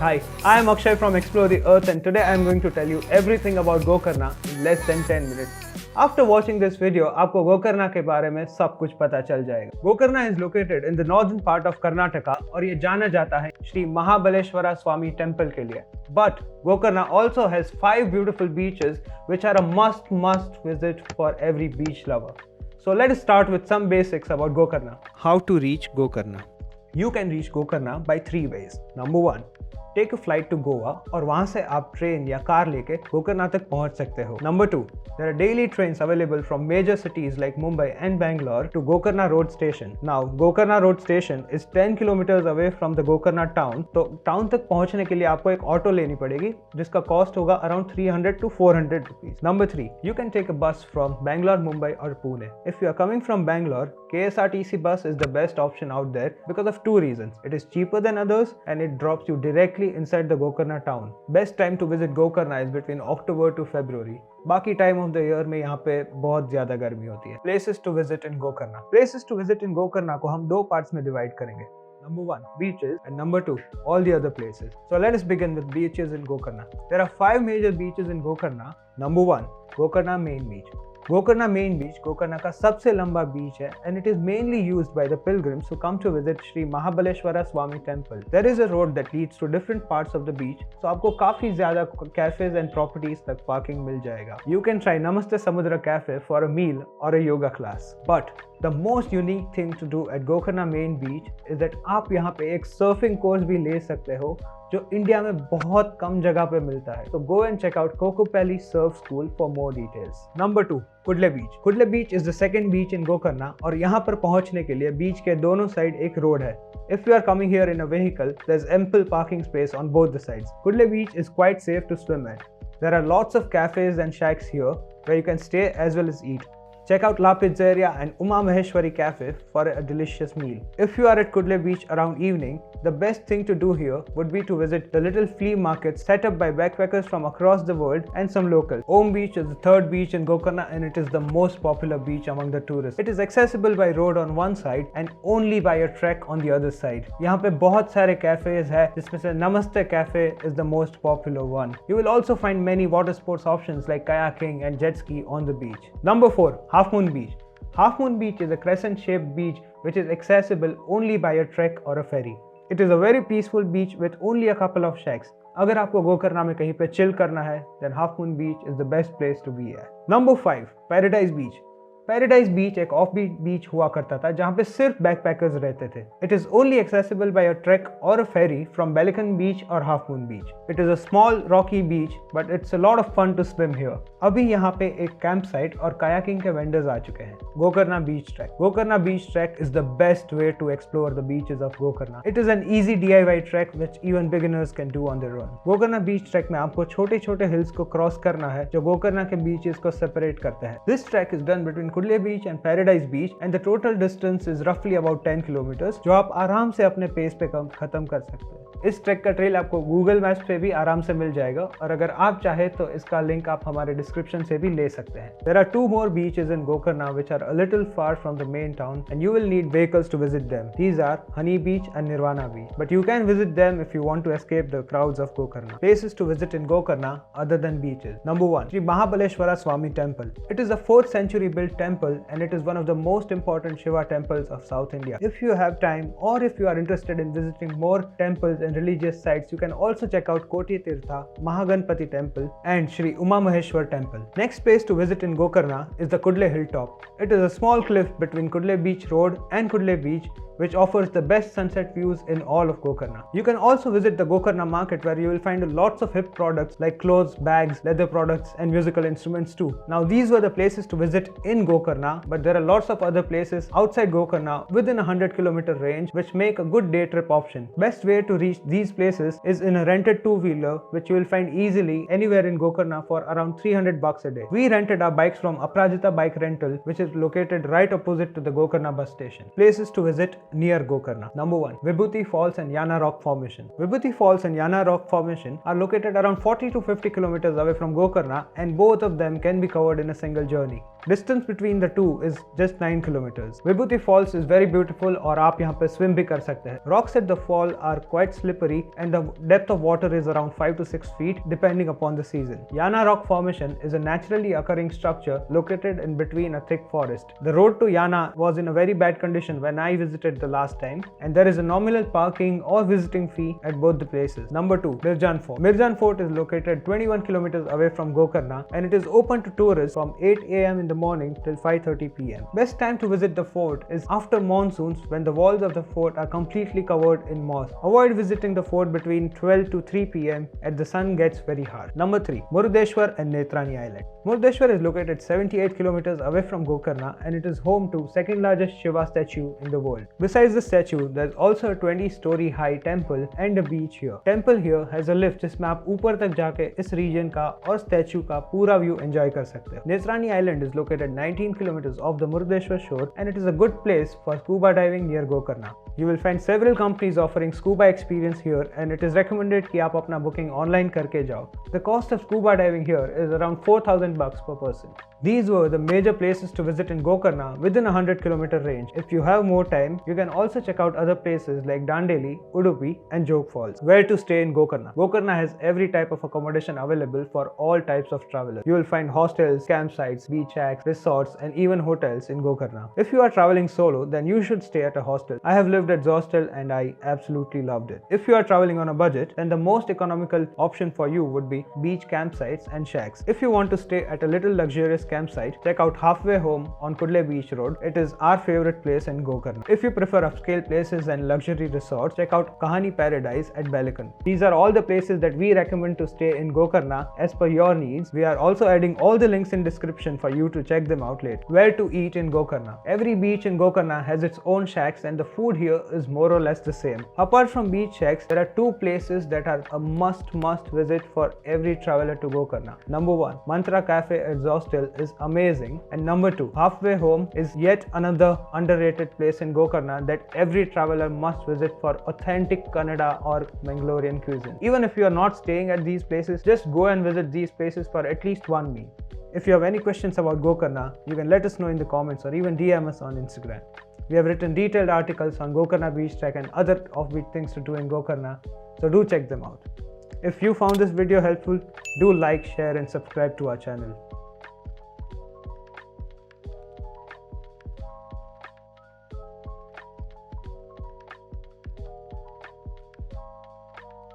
Hi, I am Akshay from Xplore The Earth and today I am going to tell you everything about Gokarna in less than 10 minutes. After watching this video, आपको गोकर्णा के बारे में सब कुछ पता चल जाएगा. Gokarna is located in the northern part of Karnataka और ये जाना जाता है श्री महाबलेश्वरा स्वामी टेम्पल के लिए. But Gokarna also has 5 beautiful beaches which are a must visit for every beach lover. So let us start with some basics about Gokarna. How to reach Gokarna? You can reach Gokarna by 3 ways. Number 1. Take a flight to Goa और वहां से आप train या car लेके गोकर्णा तक पहुंच सकते हो. Number 2, there are daily trains available from major cities like Mumbai and Bangalore to Gokarna road station. Now Gokarna road station is 10 kilometres away from the Gokarna town. तो टाउन तक पहुंचने के लिए आपको एक ऑटो लेनी पड़ेगी जिसका कॉस्ट होगा around 300 to 400 rupees. Number 3, you can take a bus from Bangalore, Mumbai और Pune. If you are coming from Bangalore, KSRTC bus is the best option out there because of 2 reasons. It is cheaper than others and it drops you directly inside the Gokarna town. Best time to visit Gokarna is between October to February. बाकी time of the year में यहाँ पे बहुत ज्यादा गर्मी होती है. Places to visit in Gokarna. Places to visit in Gokarna को हम 2 पार्ट्स में डिवाइड करेंगे. Number 1, beaches, and number 2, all the other places. So let us begin with beaches in Gokarna. There are 5 major beaches in Gokarna. Number 1, Gokarna Main Beach. Gokarna Main Beach Gokarna का सबसे लंबा बीच है and it is mainly used by the pilgrims who come to visit Shri Mahabaleshwara Swami Temple. There is a road that leads to different parts of the beach, so आपको काफी ज्यादा cafes and properties तक parking मिल जाएगा. You can try Namaste Samudra Cafe for a meal or a yoga class. But the most unique thing to do at Gokarna Main Beach is that आप यहाँ पे एक surfing course भी ले सकते हो जो इंडिया में बहुत कम जगह पे मिलता है. So go and check out Kokopelli Surf School for more details. Number 2, Kudle beach. Kudle beach is the second beach in Gokarna और यहाँ पर पहुँचने के लिए बीच के दोनों साइड एक रोड है. If you are coming here in a vehicle, there's ample parking space on both the sides. Kudle beach is quite safe to swim at. There are lots of cafes and shacks here where you can stay as well as eat. Check out La Pizzeria and Uma Maheshwari Cafe for a delicious meal. If you are at Kudle Beach around evening, the best thing to do here would be to visit the little flea markets set up by backpackers from across the world and some locals. Om Beach is the 3rd beach in Gokarna and it is the most popular beach among the tourists. It is accessible by road on one side and only by a trek on the other side. यहाँ पे बहुत सारे cafes हैं जिसमें से Namaste Cafe is the most popular one. You will also find many water sports options like kayaking and jet ski on the beach. Number 4, Half Moon Beach. Half Moon Beach is a crescent-shaped beach which is accessible only by a trek or a ferry. It is a very peaceful beach with only a couple of shacks. अगर आपको गोकर्णा में कहीं पे chill करना है, then Half Moon Beach is the best place to be at. Number 5, Paradise Beach. Paradise बीच एक of बीच हुआ करता था जहाँ पे सिर्फ बैकपैकर्स रहते थे. It is only accessible by a trek और a ferry from Belekan beach और half moon beach. It is a small rocky beach but it's a lot of fun to swim here. अभी यहाँ पे एक कैंप साइट और kayaking के vendors आ चुके हैं. Gokarna beach trek. Gokarna beach trek is the best way to explore the beaches of Gokarna. It is an easy DIY track which even beginners can do on their own. Gokarna beach track में आपको छोटे छोटे hills को cross करना है जो गोकर्णा के beaches को सेपरेट करते हैं. This track is done between Kudle Beach and Paradise Beach and the total distance is roughly about 10 kilometers जो आप आराम से अपने पेस पे खत्म कर सकते हैं. इस ट्रैक का ट्रेल आपको Google Maps पे भी आराम से मिल जाएगा और अगर आप चाहे तो इसका लिंक आप हमारे डिस्क्रिप्शन से भी ले सकते हैं. There are 2 more beaches in Gokarna which are a little far from the main town and you will need vehicles to visit them. These are Honey Beach and Nirvana Beach. But you can visit them if you want to escape the crowds of Gokarna. Places to visit in Gokarna other than beaches. Number 1, Shri Mahabaleshwara Swami Temple. It is a 4th century built temple and it is one of the most important Shiva temples of South India. If you have time or if you are interested in visiting more temples and religious sites, you can also check out Koti Tirtha, Mahaganpati Temple and Shri Uma Maheshwar Temple. Next place to visit in Gokarna is the Kudle Hilltop. It is a small cliff between Kudle Beach Road and Kudle Beach which offers the best sunset views in all of Gokarna. You can also visit the Gokarna market where you will find lots of hip products like clothes, bags, leather products and musical instruments too. Now these were the places to visit in Gokarna, but there are lots of other places outside Gokarna within a 100-kilometer range which make a good day trip option. Best way to reach these places is in a rented 2-wheeler which you will find easily anywhere in Gokarna for around $300 a day. We rented our bikes from Aprajita Bike Rental which is located right opposite to the Gokarna bus station. Places to visit near Gokarna. Number 1, Vibhuti Falls and Yana Rock Formation. Vibhuti Falls and Yana Rock Formation are located around 40 to 50 kilometers away from Gokarna and both of them can be covered in a single journey. Distance between between the two is just 9 kilometers. Vibhuti Falls is very beautiful और आप यहाँ पे swim भी कर सकते हैं. Rocks at the fall are quite slippery and the depth of water is around 5 to 6 feet depending upon the season. Yana Rock Formation is a naturally occurring structure located in between a thick forest. The road to Yana was in a very bad condition when I visited the last time, and there is a nominal parking or visiting fee at both the places. Number 2. Mirjan Fort. Mirjan Fort is located 21 kilometers away from Gokarna and it is open to tourists from 8 am in the morning till 5:30 pm. Best time to visit the fort is after monsoons when the walls of the fort are completely covered in moss. Avoid visiting the fort between 12 to 3 pm as the sun gets very hard. Number 3. Murdeshwar and Netrani Island. Murdeshwar is located 78 kilometers away from Gokarna and it is home to second largest Shiva statue in the world. Besides the statue, there is also a 20-story high temple and a beach here. Temple here has a lift जिसमें आप ऊपर तक जाके इस region का और statue का पूरा view enjoy कर सकते हो. Netrani Island is located 19 kilometers off the Murdeshwar shore and it is a good place for scuba diving near Gokarna. You will find several companies offering scuba experience here and it is recommended कि आप अपना booking online करके जाओ. The cost of scuba diving here is around $4,000 per person. These were the major places to visit in Gokarna within a 100-kilometer range. If you have more time, you can also check out other places like Dandeli, Udupi and Jog Falls. Where to stay in Gokarna? Gokarna has every type of accommodation available for all types of travelers. You will find hostels, campsites, beach shacks, resorts and even hotels in Gokarna. If you are traveling solo, then you should stay at a hostel. I have lived at hostel and I absolutely loved it. If you are traveling on a budget, then the most economical option for you would be beach campsites and shacks. If you want to stay at a little luxurious campsite, check out Halfway Home on Kudle Beach Road. It is our favorite place in Gokarna. If you prefer upscale places and luxury resorts, check out Kahani Paradise at Balakan. These are all the places that we recommend to stay in Gokarna as per your needs. We are also adding all the links in description for you to check them out later. Where to eat in Gokarna? Every beach in Gokarna has its own shacks and the food here is more or less the same. Apart from beach shacks, there are two places that are a must visit for every traveler to Gokarna. Number 1, Mantra Cafe at Zostel is amazing, and number 2, Halfway Home is yet another underrated place in Gokarna that every traveler must visit for authentic Kannada or Mangalorean cuisine. Even if you are not staying at these places, just go and visit these places for at least one meal. If you have any questions about Gokarna, you can let us know in the comments or even DM us on Instagram. We have written detailed articles on Gokarna Beach Trek and other offbeat things to do in Gokarna, so do check them out. If you found this video helpful, do like, share and subscribe to our channel.